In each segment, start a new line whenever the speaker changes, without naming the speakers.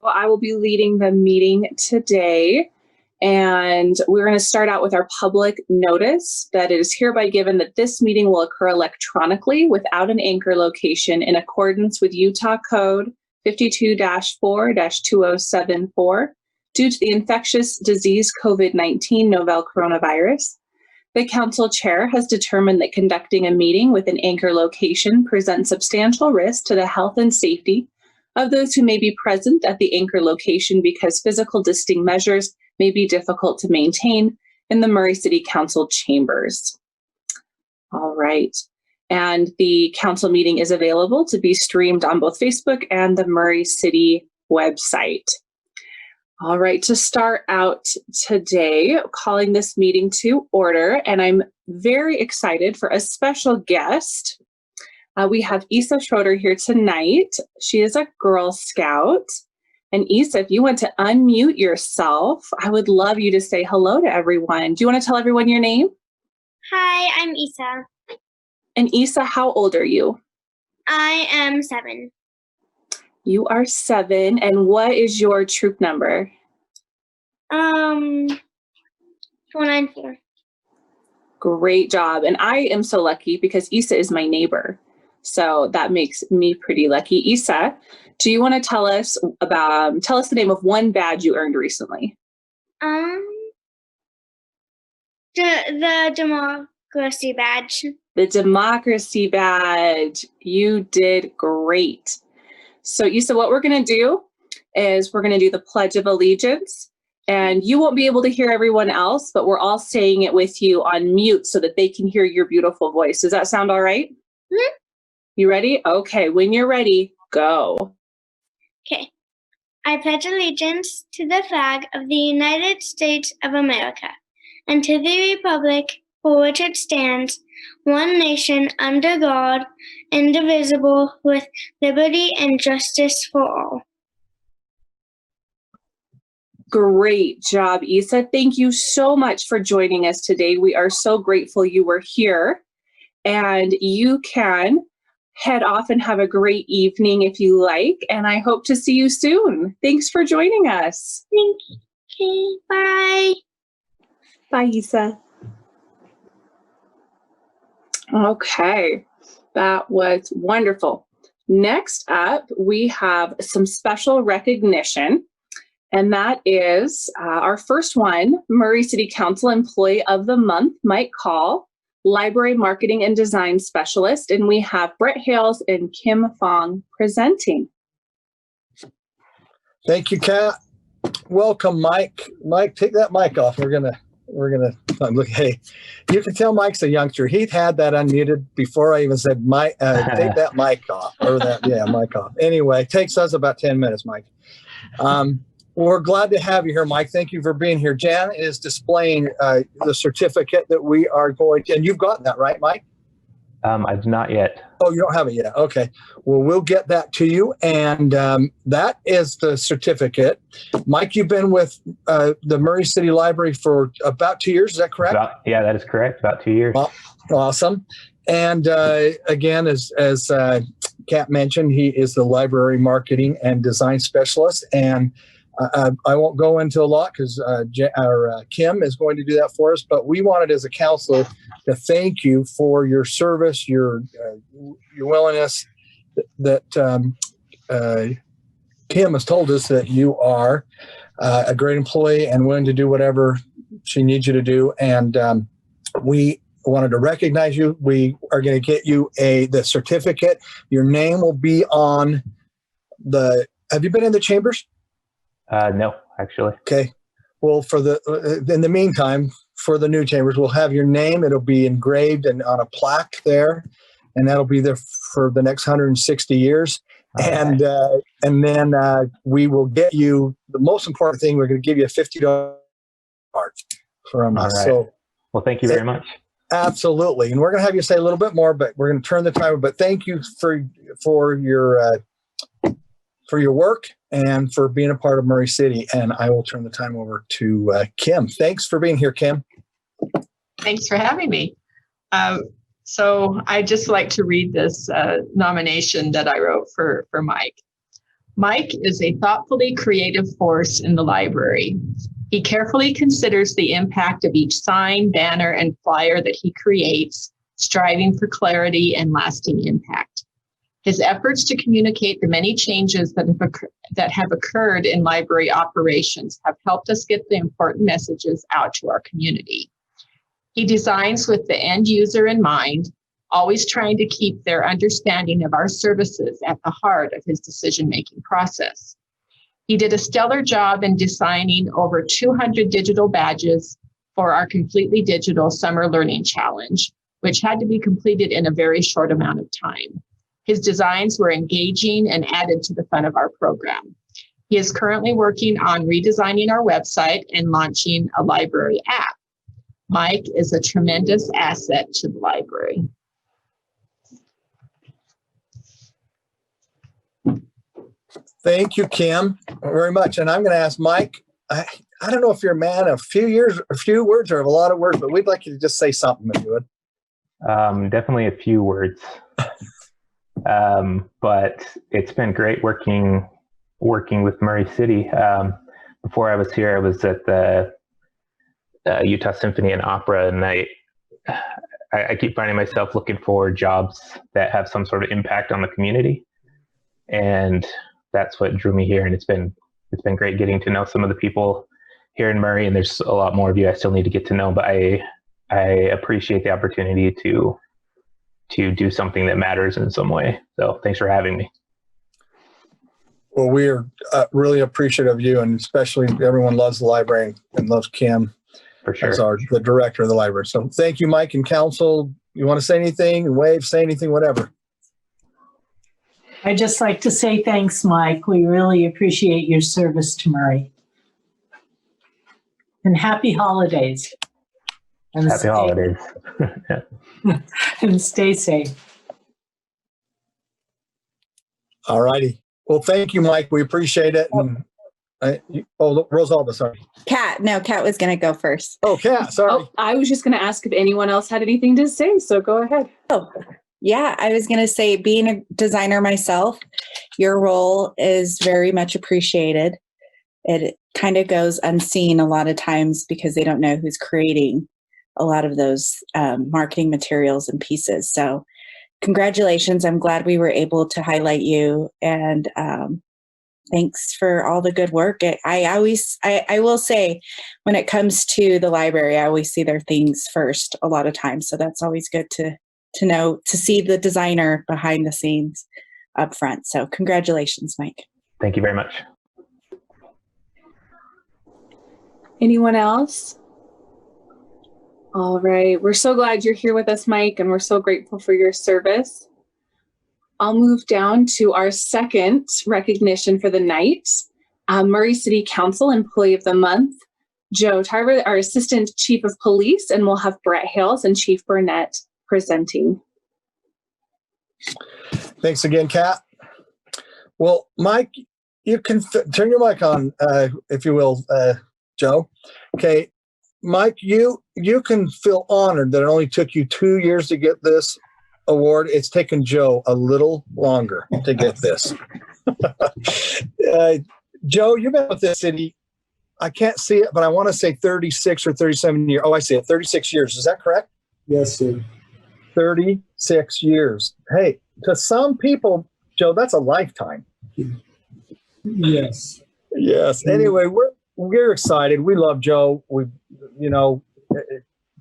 I will be leading the meeting today, and we're going to start out with our public notice that it is hereby given that this meeting will occur electronically without an anchor location in accordance with Utah Code 52-4-2074 due to the infectious disease COVID-19 novel coronavirus. The council chair has determined that conducting a meeting with an anchor location presents substantial risk to the health and safety of those who may be present at the anchor location because physical distancing measures may be difficult to maintain in the Murray City Council chambers. All right. And the council meeting is available to be streamed on both Facebook and the Murray City website. All right, to start out today, calling this meeting to order, and I'm very excited for a special guest. We have Isa Schroeder here tonight. She is a Girl Scout. And Isa, if you want to unmute yourself, I would love you to say hello to everyone. Do you want to tell everyone your name?
Hi, I'm Isa.
And Isa, how old are you?
I am 7.
You are 7, and what is your troop number?
494.
Great job. And I am so lucky because Isa is my neighbor. So that makes me pretty lucky. Isa, do you want to tell us the name of one badge you earned recently?
The democracy badge.
The democracy badge. You did great. So Isa, what we're going to do is we're going to do the Pledge of Allegiance, and you won't be able to hear everyone else, but we're all saying it with you on mute so that they can hear your beautiful voice. Does that sound all right?
Mm-hmm.
You ready? Okay, when you're ready, go.
Okay. I pledge allegiance to the flag of the United States of America and to the republic for which it stands, one nation under God, indivisible, with liberty and justice for all.
Great job, Isa. Thank you so much for joining us today. We are so grateful you were here, and you can head off and have a great evening if you like, and I hope to see you soon. Thanks for joining us.
Thank you. Okay, bye.
Bye, Isa. Okay, that was wonderful. Next up, we have some special recognition, and that is our first one, Murray City Council Employee of the Month, Mike Call, Library Marketing and Design Specialist, and we have Brett Hales and Kim Fong presenting.
Thank you, Kat. Welcome, Mike. Mike, take that mic off. We're gonna look. Hey, you can tell Mike's a youngster. He had that unmuted before I even said, "Mike, take that mic off." Mic off. Anyway, it takes us about 10 minutes, Mike. We're glad to have you here, Mike. Thank you for being here. Jan is displaying the certificate that we are going to, and you've got that, right, Mike?
I do not yet.
Oh, you don't have it yet. Okay. Well, we'll get that to you. And that is the certificate. Mike, you've been with the Murray City Library for about 2 years. Is that correct?
Yeah, that is correct. About 2 years.
Well, awesome. And again, as Kat mentioned, he is the Library Marketing and Design Specialist. And I won't go into a lot because Kim is going to do that for us, but we wanted as a council to thank you for your service, your willingness that Kim has told us that you are a great employee and willing to do whatever she needs you to do. And we wanted to recognize you. We are going to get you the certificate. Your name will be on have you been in the chambers?
No, actually.
Okay. Well, in the meantime, for the new chambers, we'll have your name. It'll be engraved and on a plaque there, and that'll be there for the next 160 years. Okay. And then we will get you the most important thing. We're going to give you a $50 card from us. Right. So,
well, thank you very much.
Absolutely, and we're going to have you say a little bit more, but we're going to turn the timer. But thank you for your work and for being a part of Murray City. And I will turn the time over to Kim. Thanks for being here, Kim.
Thanks for having me. So I'd just like to read this nomination that I wrote for Mike. Mike is a thoughtfully creative force in the library. He carefully considers the impact of each sign, banner, and flyer that he creates, striving for clarity and lasting impact. His efforts to communicate the many changes that have occurred in library operations have helped us get the important messages out to our community. He designs with the end user in mind, always trying to keep their understanding of our services at the heart of his decision-making process. He did a stellar job in designing over 200 digital badges for our completely digital Summer Learning Challenge, which had to be completed in a very short amount of time. His designs were engaging and added to the fun of our program. He is currently working on redesigning our website and launching a library app. Mike is a tremendous asset to the library.
Thank you, Kim, very much. And I'm going to ask Mike, I don't know if you're a man of a few words or of a lot of words, but we'd like you to just say something if you would.
Definitely a few words. But it's been great working with Murray City. Before I was here, I was at the Utah Symphony and Opera, and I keep finding myself looking for jobs that have some sort of impact on the community, and that's what drew me here. And it's been great getting to know some of the people here in Murray, and there's a lot more of you I still need to get to know, but I appreciate the opportunity to do something that matters in some way. So thanks for having me.
Well, we are really appreciative of you, and especially everyone loves the library and loves Kim
For sure.
as the director of the library. So thank you, Mike and council. You want to say anything, wave, say anything, whatever.
I'd just like to say thanks, Mike. We really appreciate your service to Murray. And happy holidays. And
Happy holidays. Yeah.
And stay safe.
All righty. Well, thank you, Mike. We appreciate it. And Rosalba, sorry.
Kat was going to go first.
Oh, Kat, sorry.
Oh, I was just going to ask if anyone else had anything to say, so go ahead.
Oh, yeah. I was going to say, being a designer myself, your role is very much appreciated. It kind of goes unseen a lot of times because they don't know who's creating a lot of those marketing materials and pieces. So congratulations. I'm glad we were able to highlight you, and thanks for all the good work. I will say, when it comes to the library, I always see their things first a lot of times. So that's always good to know, to see the designer behind the scenes up front. So congratulations, Mike.
Thank you very much.
Anyone else? All right. We're so glad you're here with us, Mike, and we're so grateful for your service. I'll move down to our second recognition for the night. Murray City Council Employee of the Month, Joe Tarver, our Assistant Chief of Police, and we'll have Brett Hales and Chief Burnett presenting.
Thanks again, Kat. Well, Mike, you can turn your mic on, if you will, Joe. Okay, Mike, you can feel honored that it only took you 2 years to get this award. It's taken Joe a little longer to get this. Joe, you've been with this city, I can't see it, but I want to say 36 or 37 years. Oh, I see it, 36 years. Is that correct?
Yes, sir.
36 years. Hey, to some people, Joe, that's a lifetime.
Yes.
Yes. Anyway, we're excited. We love Joe. We've,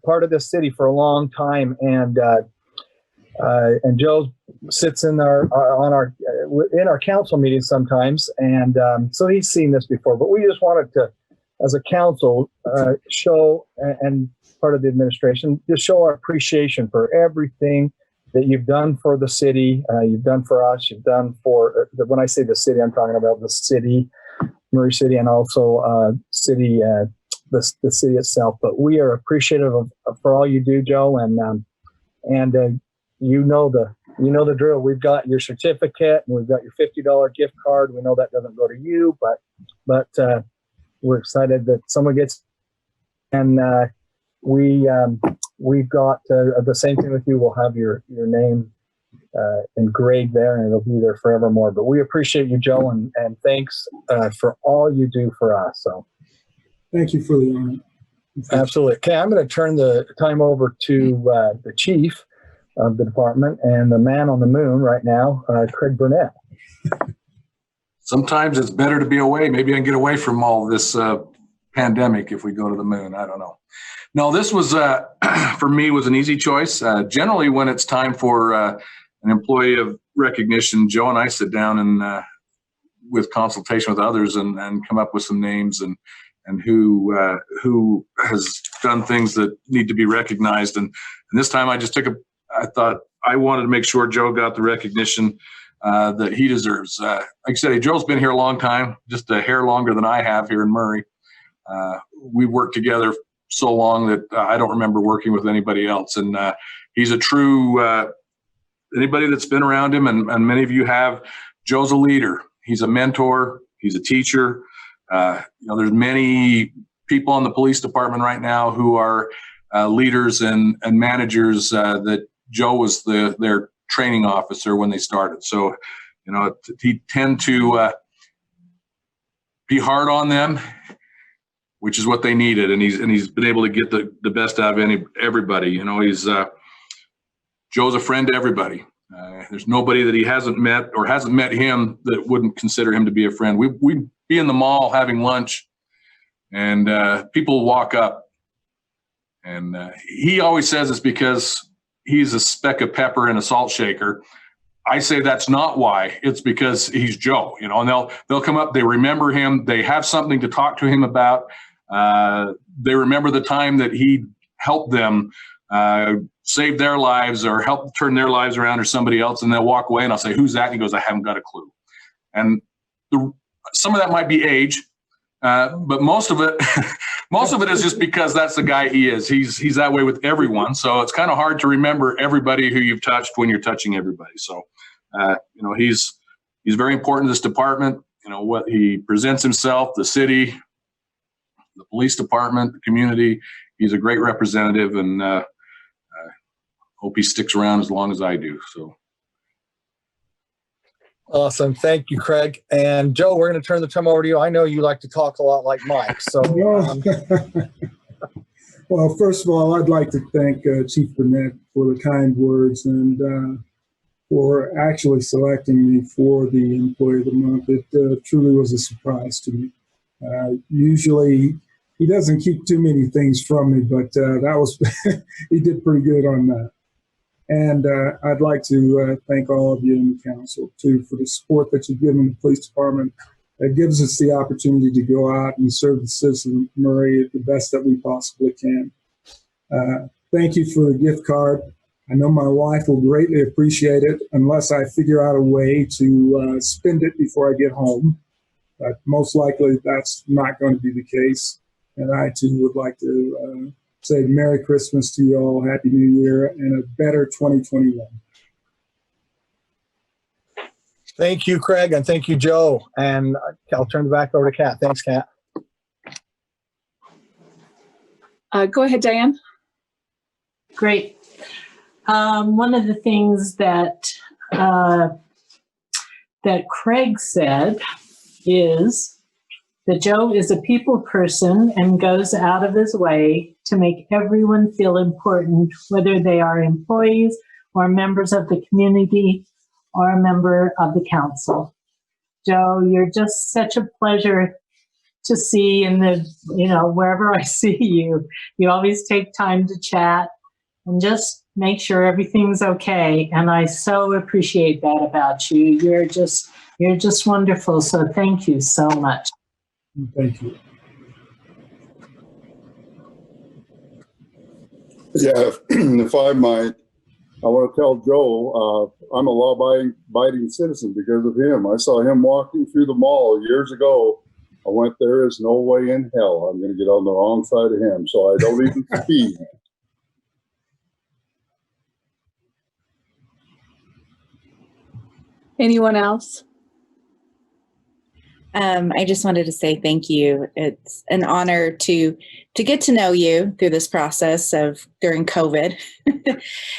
part of this city for a long time, and Joe sits in our council meetings sometimes, and so he's seen this before. But we just wanted to, as a council, show, and part of the administration, just show our appreciation for everything that you've done for the city, you've done for us, you've done for. When I say the city, I'm talking about the city, Murray City, and also city, the city itself. But we are appreciative for all you do, Joe, and you know the drill. We've got your certificate, and we've got your $50 gift card. We know that doesn't go to you, but we're excited that someone gets. And we've got the same thing with you. We'll have your name engraved there, and it'll be there forevermore. But we appreciate you, Joe, and thanks for all you do for us. So
thank you for the honor.
absolutely. Okay, I'm going to turn the time over to the chief of the department and the man on the moon right now, Craig Burnett.
Sometimes it's better to be away. Maybe I can get away from all this pandemic if we go to the moon. I don't know. No, this was, for me, was an easy choice. Generally, when it's time for an employee of recognition, Joe and I sit down and with consultation with others and come up with some names and who has done things that need to be recognized. And this time I just I thought I wanted to make sure Joe got the recognition that he deserves. Like I said, Joe's been here a long time, just a hair longer than I have here in Murray. We've worked together so long that I don't remember working with anybody else. And he's a true, anybody that's been around him, and many of you have, Joe's a leader. He's a mentor. He's a teacher. There's many people in the police department right now who are leaders and managers that Joe was their training officer when they started. So, he tend to be hard on them, which is what they needed, and he's been able to get the best out of everybody. Joe's a friend to everybody. There's nobody that he hasn't met or hasn't met him that wouldn't consider him to be a friend. We'd be in the mall having lunch, and people walk up, and he always says it's because he's a speck of pepper in a salt shaker. I say that's not why. It's because he's Joe, and they'll come up, they remember him, they have something to talk to him about. They remember the time that he helped them save their lives or help turn their lives around, or somebody else, and they'll walk away, and I'll say, "Who's that?" And he goes, "I haven't got a clue." And some of that might be age, but most of it is just because that's the guy he is. He's that way with everyone. So it's kind of hard to remember everybody who you've touched when you're touching everybody. So, he's very important to this department. What he presents himself, the city, the police department, the community. He's a great representative, and hope he sticks around as long as I do. So.
Awesome. Thank you, Craig. And Joe, we're going to turn the time over to you. I know you like to talk a lot like Mike. So,
well, first of all, I'd like to thank Chief Burnett for the kind words and for actually selecting me for the Employee of the Month. It truly was a surprise to me. Usually, he doesn't keep too many things from me, but that was he did pretty good on that. And I'd like to thank all of you in the council, too, for the support that you've given the police department. It gives us the opportunity to go out and serve the citizens of Murray the best that we possibly can. Thank you for the gift card. I know my wife will greatly appreciate it unless I figure out a way to spend it before I get home. But most likely that's not going to be the case. And I, too, would like to say Merry Christmas to you all, Happy New Year, and a better 2021.
thank you, Craig, and thank you, Joe. And I'll turn it back over to Kat. Thanks, Kat.
Go ahead, Diane.
Great. One of the things that Craig said is that Joe is a people person and goes out of his way to make everyone feel important, whether they are employees or members of the community or a member of the council. Joe, you're just such a pleasure to see in wherever I see you. You always take time to chat and just make sure everything's okay. And I so appreciate that about you. You're just wonderful. So thank you so much.
Thank you.
Yeah, if I might, I want to tell Joe, I'm a law-abiding citizen because of him. I saw him walking through the mall years ago. I went, there is no way in hell I'm going to get on the wrong side of him, so I don't even speed.
Anyone else?
I just wanted to say thank you. It's an honor to get to know you through this process of during COVID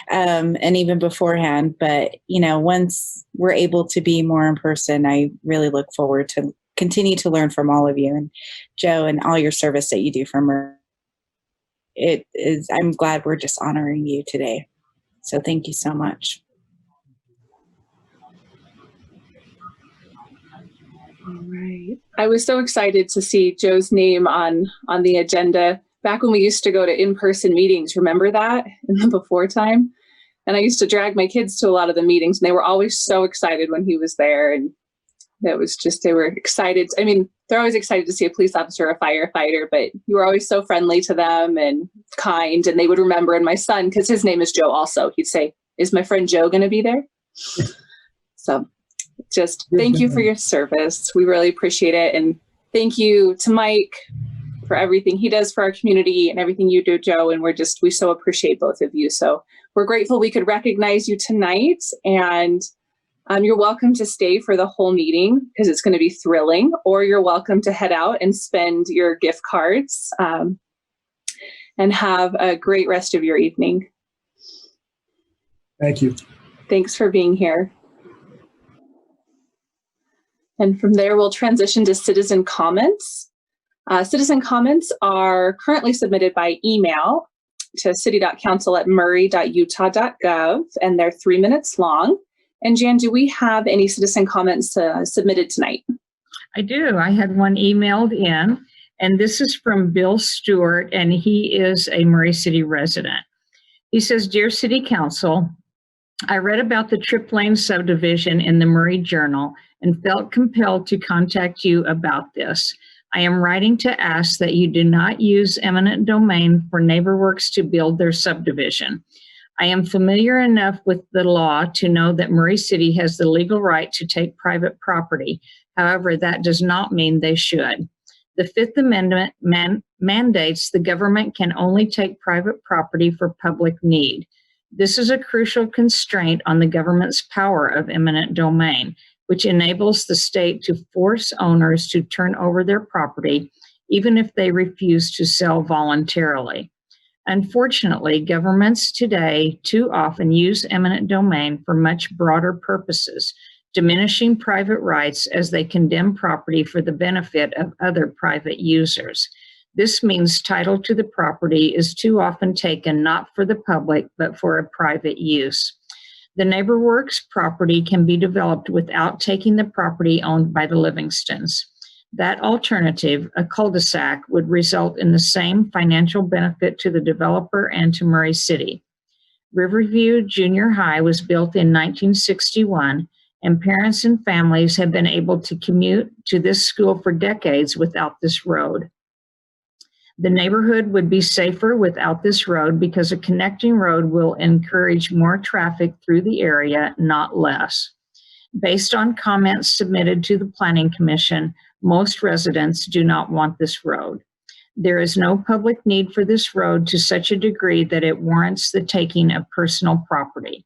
and even beforehand. But, once we're able to be more in person, I really look forward to continue to learn from all of you, and Joe, and all your service that you do for Murray. I'm glad we're just honoring you today. So thank you so much.
All right. I was so excited to see Joe's name on the agenda back when we used to go to in-person meetings. Remember that in the before time? And I used to drag my kids to a lot of the meetings, and they were always so excited when he was there. And that was just, they were excited. I mean, they're always excited to see a police officer or a firefighter, but you were always so friendly to them and kind, and they would remember. And my son, because his name is Joe also, he'd say, "Is my friend Joe going to be there?" So just thank you for your service. We really appreciate it. And thank you to Mike for everything he does for our community and everything you do, Joe. And we so appreciate both of you. So we're grateful we could recognize you tonight. And you're welcome to stay for the whole meeting because it's going to be thrilling, or you're welcome to head out and spend your gift cards and have a great rest of your evening.
Thank you.
Thanks for being here. And from there, we'll transition to citizen comments. Citizen comments are currently submitted by email to city.council@murray.utah.gov, and they're 3 minutes long. And Jan, do we have any citizen comments submitted tonight?
I do. I had one emailed in, and this is from Bill Stewart, and he is a Murray City resident. He says, "Dear City Council, I read about the Trip Lane subdivision in the Murray Journal and felt compelled to contact you about this. I am writing to ask that you do not use eminent domain for NeighborWorks to build their subdivision. I am familiar enough with the law to know that Murray City has the legal right to take private property. However, that does not mean they should. The Fifth Amendment mandates the government can only take private property for public need. This is a crucial constraint on the government's power of eminent domain, which enables the state to force owners to turn over their property, even if they refuse to sell voluntarily. Unfortunately, governments today too often use eminent domain for much broader purposes, diminishing private rights as they condemn property for the benefit of other private users. This means title to the property is too often taken not for the public, but for a private use. The NeighborWorks property can be developed without taking the property owned by the Livingstons. That alternative, a cul-de-sac, would result in the same financial benefit to the developer and to Murray City. Riverview Junior High was built in 1961, and parents and families have been able to commute to this school for decades without this road. The neighborhood would be safer without this road because a connecting road will encourage more traffic through the area, not less. Based on comments submitted to the Planning Commission, most residents do not want this road. There is no public need for this road to such a degree that it warrants the taking of personal property.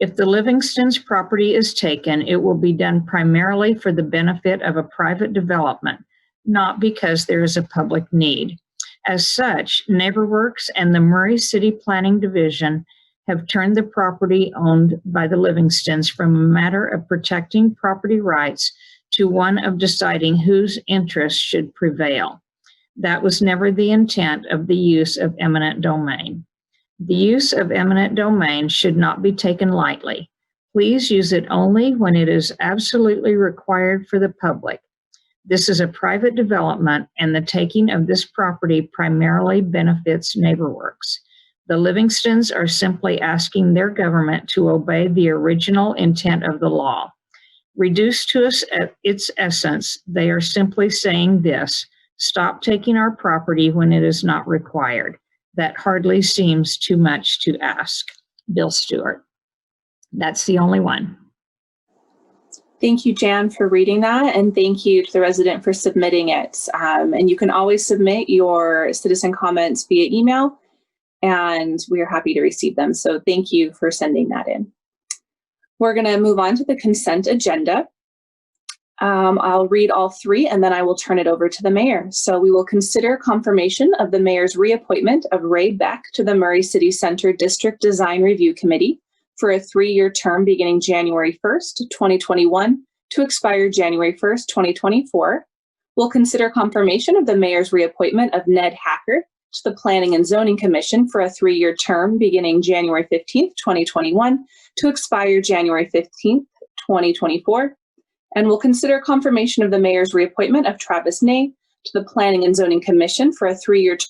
If the Livingstons' property is taken, it will be done primarily for the benefit of a private development, not because there is a public need. As such, NeighborWorks and the Murray City Planning Division have turned the property owned by the Livingstons from a matter of protecting property rights to one of deciding whose interests should prevail. That was never the intent of the use of eminent domain. The use of eminent domain should not be taken lightly. Please use it only when it is absolutely required for the public. This is a private development, and the taking of this property primarily benefits NeighborWorks. The Livingstons are simply asking their government to obey the original intent of the law. Reduced to its essence, they are simply saying this: stop taking our property when it is not required. That hardly seems too much to ask. Bill Stewart. That's the only one.
Thank you, Jan, for reading that, and thank you to the resident for submitting it. And you can always submit your citizen comments via email, and we are happy to receive them. So thank you for sending that in. We're going to move on to the consent agenda. I'll read all three and then I will turn it over to the mayor. So we will consider confirmation of the mayor's reappointment of Ray Beck to the Murray City Center District Design Review Committee for a 3-year term beginning January 1st, 2021 to expire January 1st, 2024. We'll consider confirmation of the mayor's reappointment of Ned Hacker to the Planning and Zoning Commission for a 3-year term beginning January 15th, 2021 to expire January 15th, 2024. And we'll consider confirmation of the mayor's reappointment of Travis Ney to the Planning and Zoning Commission for a 3-year term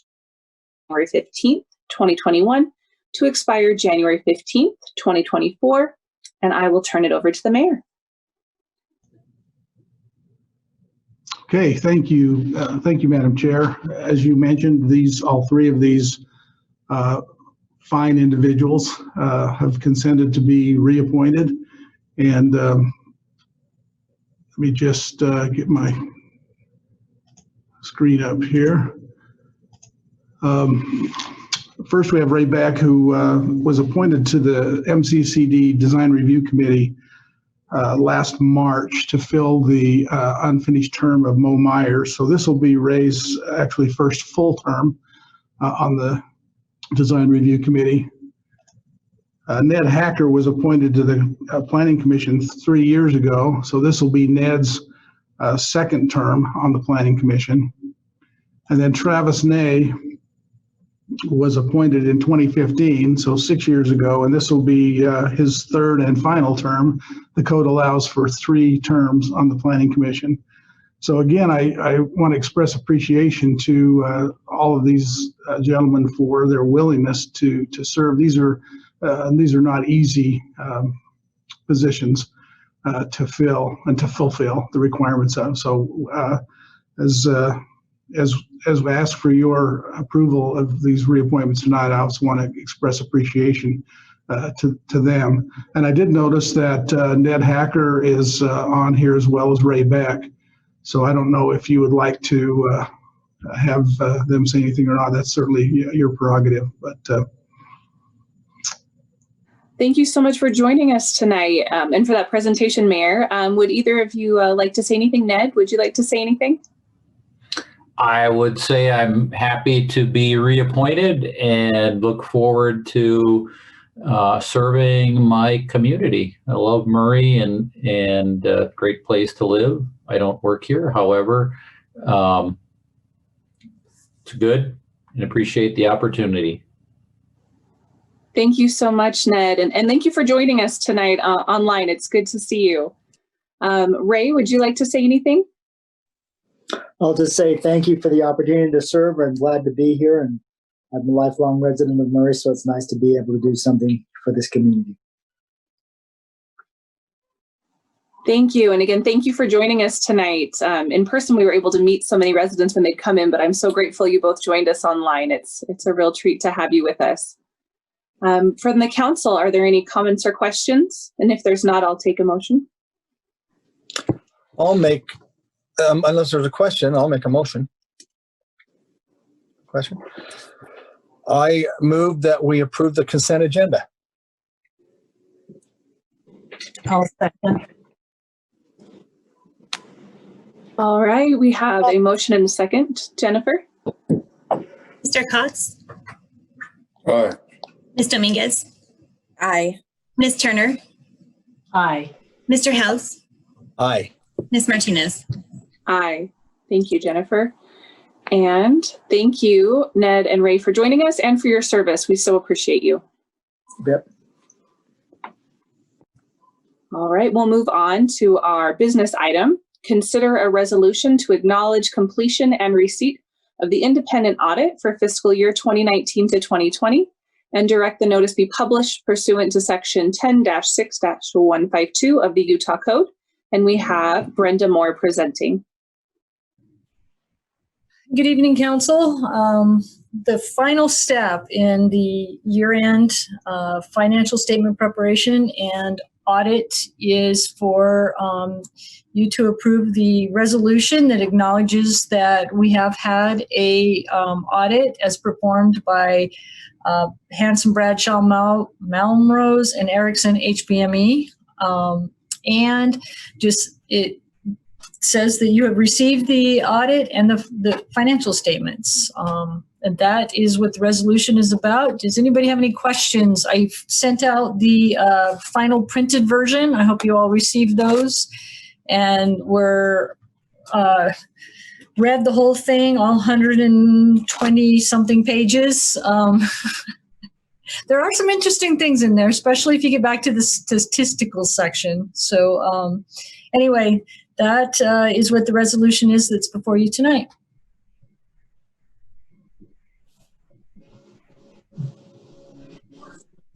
January 15th, 2021 to expire January 15th, 2024. And I will turn it over to the mayor.
Okay, thank you. Thank you, Madam Chair. As you mentioned, all three of these fine individuals have consented to be reappointed. And let me just get my screen up here. First, we have Ray Beck, who was appointed to the MCCD Design Review Committee last March to fill the unfinished term of Mo Myers. So this will be Ray's actually first full term on the Design Review Committee. Ned Hacker was appointed to the Planning Commission 3 years ago. So this will be Ned's second term on the Planning Commission. And then Travis Ney was appointed in 2015, so 6 years ago, and this will be his third and final term. The code allows for 3 terms on the Planning Commission. So again, I want to express appreciation to all of these gentlemen for their willingness to serve. These are not easy positions to fill and to fulfill the requirements of. So as we ask for your approval of these reappointments tonight, I also want to express appreciation to them. And I did notice that Ned Hacker is on here as well as Ray Beck. So I don't know if you would like to have them say anything or not. That's certainly your prerogative. But
thank you so much for joining us tonight and for that presentation, Mayor. Would either of you like to say anything? Ned, would you like to say anything?
I would say I'm happy to be reappointed and look forward to serving my community. I love Murray and a great place to live. I don't work here, however, it's good and appreciate the opportunity.
Thank you so much, Ned, and thank you for joining us tonight online. It's good to see you. Ray, would you like to say anything?
I'll just say thank you for the opportunity to serve. I'm glad to be here, and I'm a lifelong resident of Murray, so it's nice to be able to do something for this community.
Thank you. And again, thank you for joining us tonight. In person, we were able to meet so many residents when they'd come in, but I'm so grateful you both joined us online. It's a real treat to have you with us. From the council, are there any comments or questions? And if there's not, I'll take a motion.
I'll make, unless there's a question, I'll make a motion. Question? I move that we approve the consent agenda.
I'll second.
All right, we have a motion and a second. Jennifer?
Mr. Cox?
Aye.
Ms. Dominguez?
Aye.
Ms. Turner?
Aye.
Mr. House?
Aye.
Ms. Martinez?
Aye. Thank you, Jennifer. And thank you, Ned and Ray, for joining us and for your service. We so appreciate you.
Yep.
All right, we'll move on to our business item. Consider a resolution to acknowledge completion and receipt of the independent audit for fiscal year 2019 to 2020 and direct the notice be published pursuant to section 10-6-152 of the Utah Code. And we have Brenda Moore presenting.
Good evening, Council. The final step in the year-end financial statement preparation and audit is for you to approve the resolution that acknowledges that we have had a audit as performed by Hanson Bradshaw Malmrose and Erickson HBME, and just it
says that you have received the audit and the financial statements. And that is what the resolution is about. Does anybody have any questions? I've sent out the final printed version. I hope you all received those and were read the whole thing, all 120 something pages. There are some interesting things in there, especially if you get back to the statistical section. So anyway, that is what the resolution is that's before you tonight.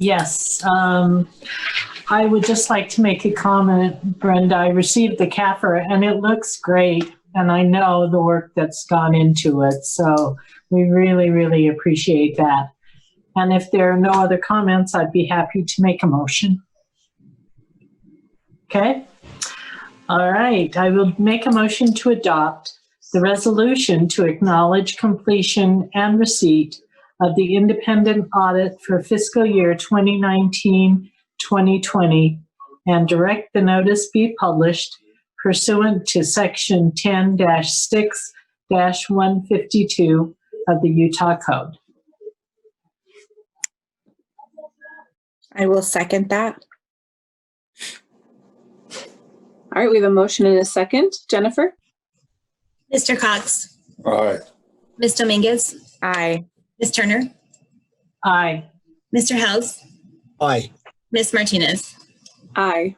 Yes, I would just like to make a comment, Brenda. I received the CAFR and it looks great. And I know the work that's gone into it. So we really, really appreciate that. And if there are no other comments, I'd be happy to make a motion. Okay. All right. I will make a motion to adopt the resolution to acknowledge completion and receipt of the independent audit for fiscal year 2019-2020 and direct the notice be published pursuant to section 10-6-152 of the Utah Code.
I will second that.
All right, we have a motion and a second. Jennifer?
Mr. Cox,
Aye.
Ms. Dominguez,
Aye.
Ms. Turner,
Aye.
Mr. House,
Aye.
Ms. Martinez.
Aye.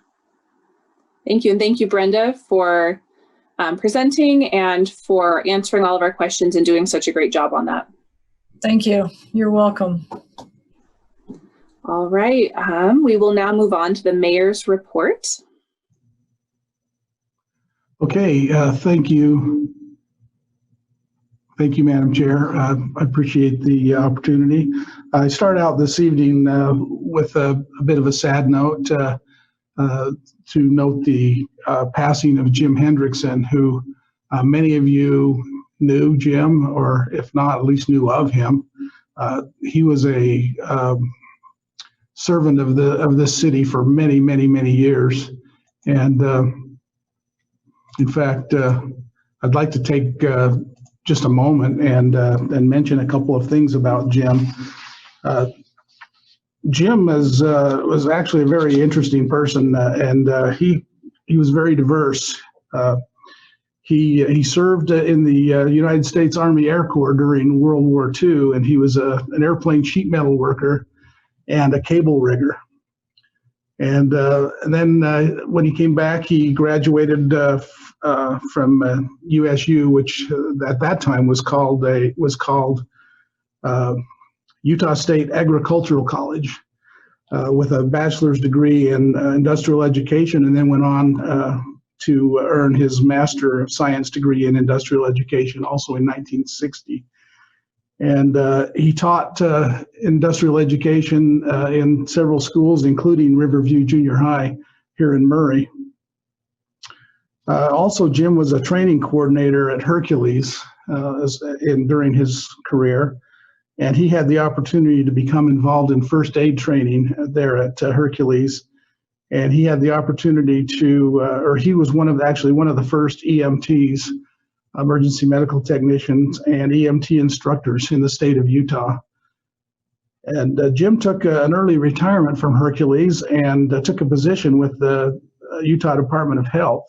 Thank you. And thank you, Brenda, for presenting and for answering all of our questions and doing such a great job on that.
Thank you. You're welcome.
All right. We will now move on to the mayor's report.
Okay, thank you. Thank you, Madam Chair. I appreciate the opportunity. I start out this evening with a bit of a sad note to note the passing of Jim Hendrickson, who many of you knew Jim, or if not, at least knew of him. He was a servant of this city for many, many, many years. And in fact, I'd like to take just a moment and mention a couple of things about Jim. Jim was actually a very interesting person, and he was very diverse. He served in the United States Army Air Corps during World War II, and he was an airplane sheet metal worker and a cable rigger. And then when he came back, he graduated from USU, which at that time was called Utah State Agricultural College, with a bachelor's degree in industrial education, and then went on to earn his Master of Science degree in industrial education, also in 1960. And he taught industrial education in several schools, including Riverview Junior High here in Murray. Also, Jim was a training coordinator at Hercules during his career, and he had the opportunity to become involved in first aid training there at Hercules. And he had the opportunity to, he was one of the first EMTs, emergency medical technicians, and EMT instructors in the state of Utah. And Jim took an early retirement from Hercules and took a position with the Utah Department of Health.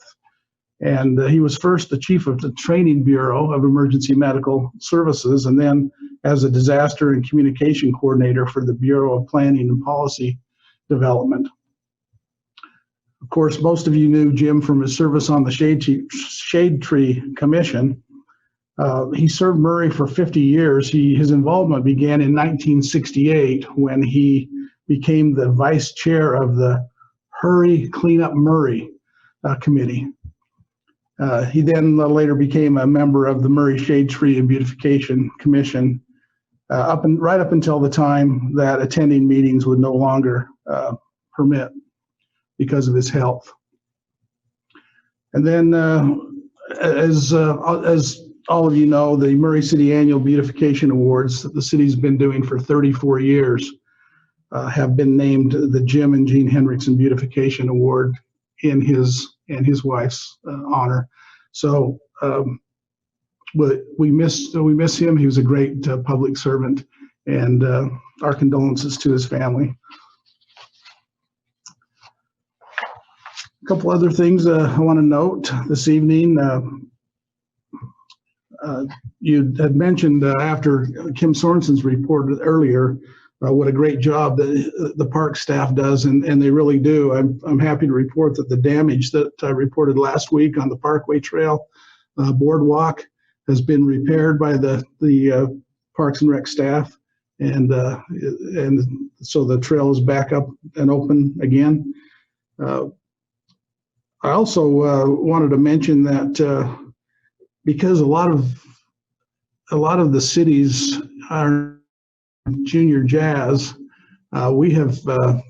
And he was first the chief of the Training Bureau of Emergency Medical Services, and then as a disaster and communication coordinator for the Bureau of Planning and Policy Development. Of course, most of you knew Jim from his service on the Shade Tree Commission. He served Murray for 50 years. His involvement began in 1968 when he became the vice chair of the Hurry Clean Up Murray committee. He then later became a member of the Murray Shade Tree and Beautification Commission, right up until the time that attending meetings would no longer permit because of his health. And then, as all of you know, the Murray City Annual Beautification Awards that the city's been doing for 34 years have been named the Jim and Jean Hendrickson Beautification Award in his and his wife's honor. So we miss him. He was a great public servant, and our condolences to his family. A couple other things I want to note this evening. You had mentioned after Kim Sorensen's report earlier what a great job the park staff does, and they really do. I'm happy to report that the damage that I reported last week on the Parkway Trail boardwalk has been repaired by the Parks and Rec staff, and so the trail is back up and open again. I also wanted to mention that because a lot of the cities are junior jazz, we have had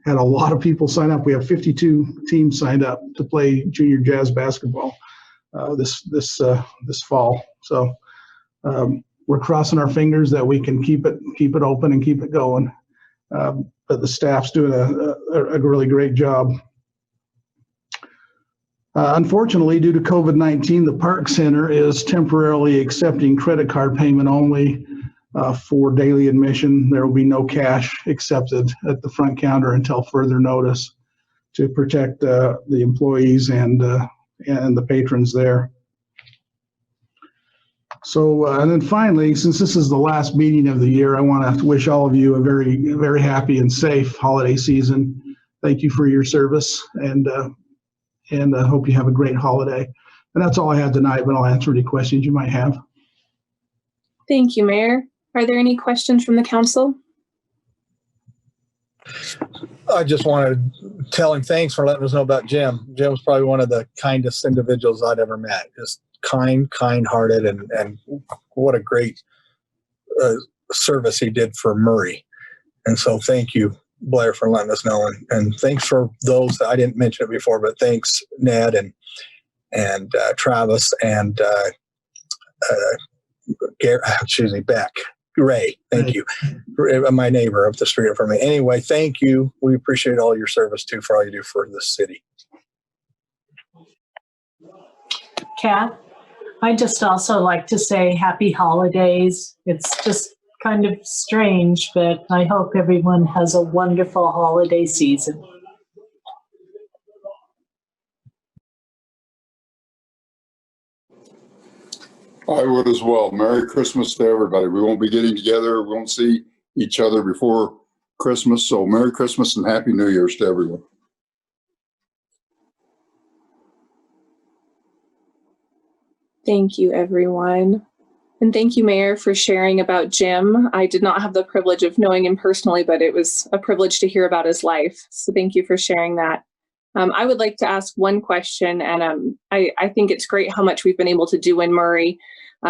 a lot of people sign up. We have 52 teams signed up to play junior jazz basketball this fall. So we're crossing our fingers that we can keep it open and keep it going. But the staff's doing a really great job. Unfortunately, due to COVID-19, the Park Center is temporarily accepting credit card payment only for daily admission. There will be no cash accepted at the front counter until further notice to protect the employees and the patrons there. So, and then finally, since this is the last meeting of the year, I want to wish all of you a very, very happy and safe holiday season. Thank you for your service, and I hope you have a great holiday. And that's all I have tonight, but I'll answer any questions you might have.
Thank you, Mayor. Are there any questions from the council?
I just wanted to tell him thanks for letting us know about Jim. Jim's probably one of the kindest individuals I'd ever met. Just kind-hearted, and what a great service he did for Murray. And so thank you, Blair, for letting us know. And thanks for those that I didn't mention it before, but thanks, Ned and Travis and Beck. Ray, thank you. My neighbor up the street from me. Anyway, thank you. We appreciate all your service too, for all you do for the city.
Kat, I just also like to say happy holidays. It's just kind of strange, but I hope everyone has a wonderful holiday season.
I would as well. Merry Christmas to everybody. We won't be getting together. We won't see each other before Christmas. So Merry Christmas and Happy New Year's to everyone.
Thank you, everyone. And thank you, Mayor, for sharing about Jim. I did not have the privilege of knowing him personally, but it was a privilege to hear about his life. So thank you for sharing that. I would like to ask one question, and I think it's great how much we've been able to do in Murray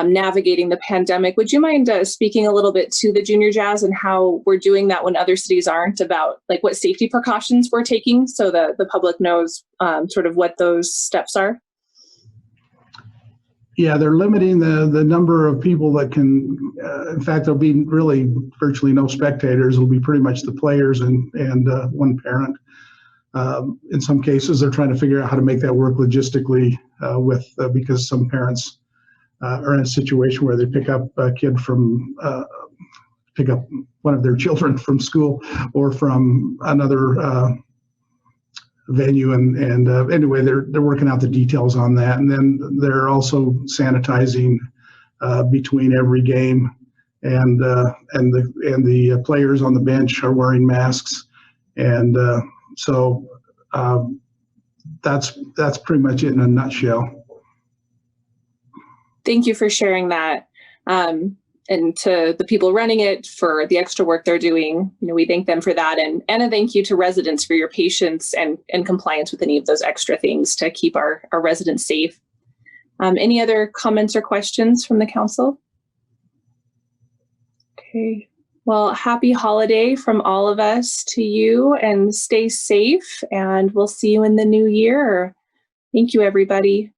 navigating the pandemic. Would you mind speaking a little bit to the Junior Jazz and how we're doing that when other cities aren't, about like what safety precautions we're taking so that the public knows sort of what those steps are?
Yeah, they're limiting the number of people that can, in fact, there'll be really virtually no spectators. It'll be pretty much the players and one parent. In some cases, they're trying to figure out how to make that work logistically because some parents are in a situation where they pick up a kid from, pick up one of their children from school or from another venue, and anyway, they're working out the details on that, and then they're also sanitizing between every game, and the players on the bench are wearing masks, and so that's pretty much it in a nutshell.
Thank you for sharing that. And to the people running it for the extra work they're doing, we thank them for that. And a thank you to residents for your patience and compliance with any of those extra things to keep our residents safe. Any other comments or questions from the council? Okay. Well, happy holiday from all of us to you, and stay safe, and we'll see you in the new year. Thank you, everybody.